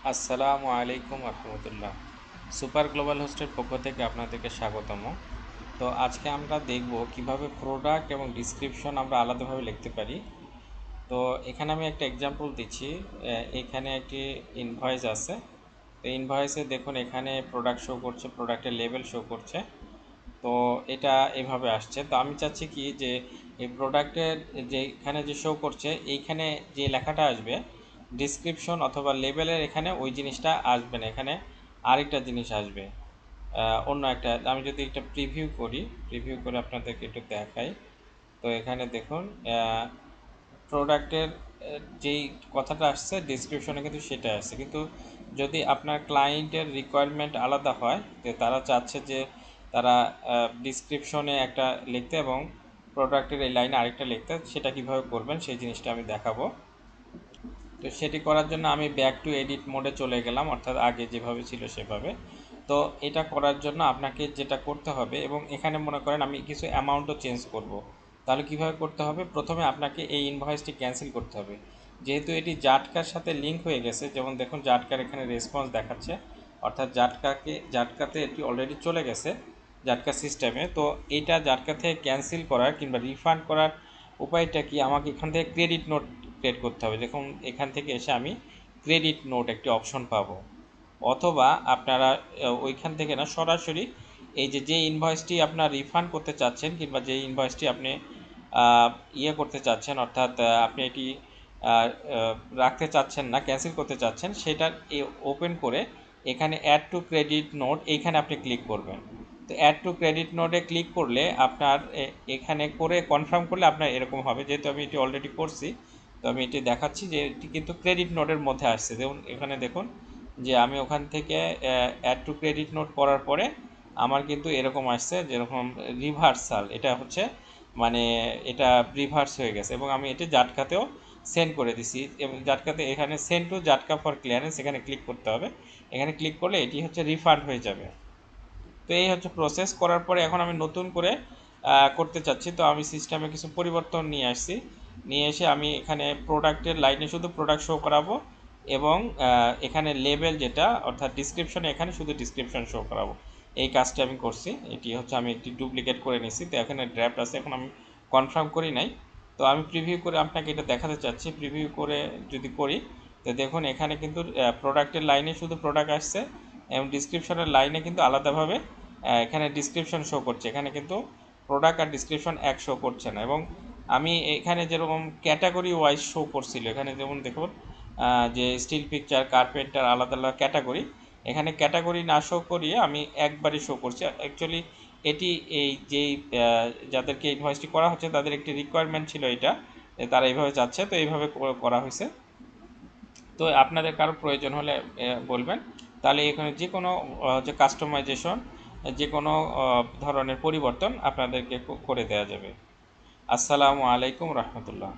আসসালামু আলাইকুম রহমতুল্লাহ। Super global হোস্টের পক্ষ থেকে আপনাদেরকে স্বাগতম। তো আজকে আমরা দেখব কিভাবে প্রোডাক্ট এবং ডিসক্রিপশন আমরা আলাদাভাবে লিখতে পারি। তো এখানে আমি একটা এক্সাম্পল দিচ্ছি। এখানে একটি ইনভয়েস আছে। তো ইনভয়েসে দেখুন এখানে প্রোডাক্ট শো করছে, প্রোডাক্টের লেভেল শো করছে। তো এটা এভাবে আসছে। তো আমি চাচ্ছি কি যে এই প্রোডাক্টের যে এখানে যে শো করছে এইখানে যে লেখাটা আসবে ডিসক্রিপশন অথবা লেবেলের এখানে ওই জিনিসটা আসবে না, এখানে আরেকটা জিনিস আসবে। অন্য একটা আমি যদি একটা প্রিভিউ করি, প্রিভিউ করে আপনাদেরকে একটু দেখাই। তো এখানে দেখুন প্রোডাক্টের যেই কথাটা আসছে ডিসক্রিপশনে কিন্তু সেটা আসছে, কিন্তু যদি আপনার ক্লায়েন্টের রিকোয়ারমেন্ট আলাদা হয় যে তারা চাচ্ছে যে তারা ডিসক্রিপশনে একটা লিখতে এবং প্রোডাক্টের এই লাইনে আরেকটা লিখতে, সেটা কিভাবে করবেন সেই জিনিসটা আমি দেখাবো। তো সেটি করার জন্য আমি ব্যাক টু এডিট মোডে চলে গেলাম, অর্থাৎ আগে যেভাবে ছিল সেভাবে। তো এটা করার জন্য আপনাকে যেটা করতে হবে, এবং এখানে মনে করেন আমি কিছু অ্যামাউন্টও চেঞ্জ করব, তাহলে কিভাবে করতে হবে? প্রথমে আপনাকে এই ইনভয়েসটি ক্যান্সেল করতে হবে। যেহেতু এটি জাটকার সাথে লিঙ্ক হয়ে গেছে, যেমন দেখুন জাটকার এখানে রেসপন্স দেখাচ্ছে, অর্থাৎ জাটকাতে এটি অলরেডি চলে গেছে জাটকা সিস্টেমে। তো এইটা জাটকা থেকে ক্যান্সেল করার কিংবা রিফান্ড করার উপায়টা কি? আমাকে এখান থেকে ক্রেডিট নোট ক্রিয়েট করতে হবে। দেখুন এখান থেকে এসে আমি ক্রেডিট নোট একটি অপশন পাবো, অথবা আপনারা ওইখান থেকে না সরাসরি এই যে ইনভয়েসটি আপনার রিফান্ড করতে চাচ্ছেন কিংবা যে ইনভয়েসটি আপনি ইয়ে করতে চাচ্ছেন, অর্থাৎ আপনি এটি রাখতে চাচ্ছেন না, ক্যান্সেল করতে চাচ্ছেন, সেটা ওপেন করে এখানে অ্যাড টু ক্রেডিট নোট এইখানে আপনি ক্লিক করবেন। তো অ্যাড টু ক্রেডিট নোটে ক্লিক করলে আপনার এখানে করে কনফার্ম করলে আপনার এরকম হবে। যেহেতু আমি এটি অলরেডি করছি, তো আমি এটি দেখাচ্ছি যে এটি কিন্তু ক্রেডিট নোটের মধ্যে আসছে। যেমন এখানে দেখুন যে আমি ওখান থেকে অ্যাড টু ক্রেডিট নোট করার পরে আমার কিন্তু এরকম আসছে, যেরকম রিভার্সাল, এটা হচ্ছে মানে এটা রিভার্স হয়ে গেছে, এবং আমি এটি জাটকাতেও সেন্ড করে দিছি। এবং জাটকাতে এখানে সেন্ড টু জাটকা ফর ক্লিয়ারেন্স এখানে ক্লিক করতে হবে। এখানে ক্লিক করলে এটি হচ্ছে রিফান্ড হয়ে যাবে। তো এই হচ্ছে প্রসেস করার পরে এখন আমি নতুন করে করতে চাচ্ছি। তো আমি সিস্টেমে কিছু পরিবর্তন নিয়ে আসছি, নিয়ে এসে আমি এখানে প্রোডাক্টের লাইনে শুধু প্রোডাক্ট শো করাবো, এবং এখানে লেবেল যেটা অর্থাৎ ডিসক্রিপশনে এখানে শুধু ডিসক্রিপশন শো করাবো। এই কাজটা আমি করছি। এটি হচ্ছে আমি একটি ডুপ্লিকেট করে নিছি। তো এখানে ড্রাফট আছে, এখন আমি কনফার্ম করি নাই। তো আমি প্রিভিউ করে আপনাকে এটা দেখাতে চাচ্ছি। প্রিভিউ করে যদি করি, তো দেখুন এখানে কিন্তু প্রোডাক্টের লাইনে শুধু প্রোডাক্ট আসছে, এবং ডিসক্রিপশনের লাইনে কিন্তু আলাদাভাবে এখানে ডিসক্রিপশন শো করছে। এখানে কিন্তু প্রোডাক্ট আর ডিসক্রিপশন এক শো করছে না। এবং আমি এখানে যেরকম ক্যাটাগরি ওয়াইজ শো করছিল, এখানে যেমন দেখুন যে স্টিল পিকচার, কার্পেন্টার, আলাদা আলাদা ক্যাটাগরি, এখানে ক্যাটাগরি না শো করিয়ে আমি একবারই শো করছি। অ্যাকচুয়ালি এটি এই যেই যাদেরকে ইনভয়েসটি করা হচ্ছে তাদের একটি রিকোয়ারমেন্ট ছিল এটা, তারা এইভাবে যাচ্ছে, তো এইভাবে করা হয়েছে। তো আপনাদের কারো প্রয়োজন হলে বলবেন, তাহলে এখানে যে কোনো যে কাস্টমাইজেশন, যে কোনো ধরনের পরিবর্তন আপনাদেরকে করে দেওয়া যাবে। আসসালামু আলাইকুম রহমতুল্লাহ।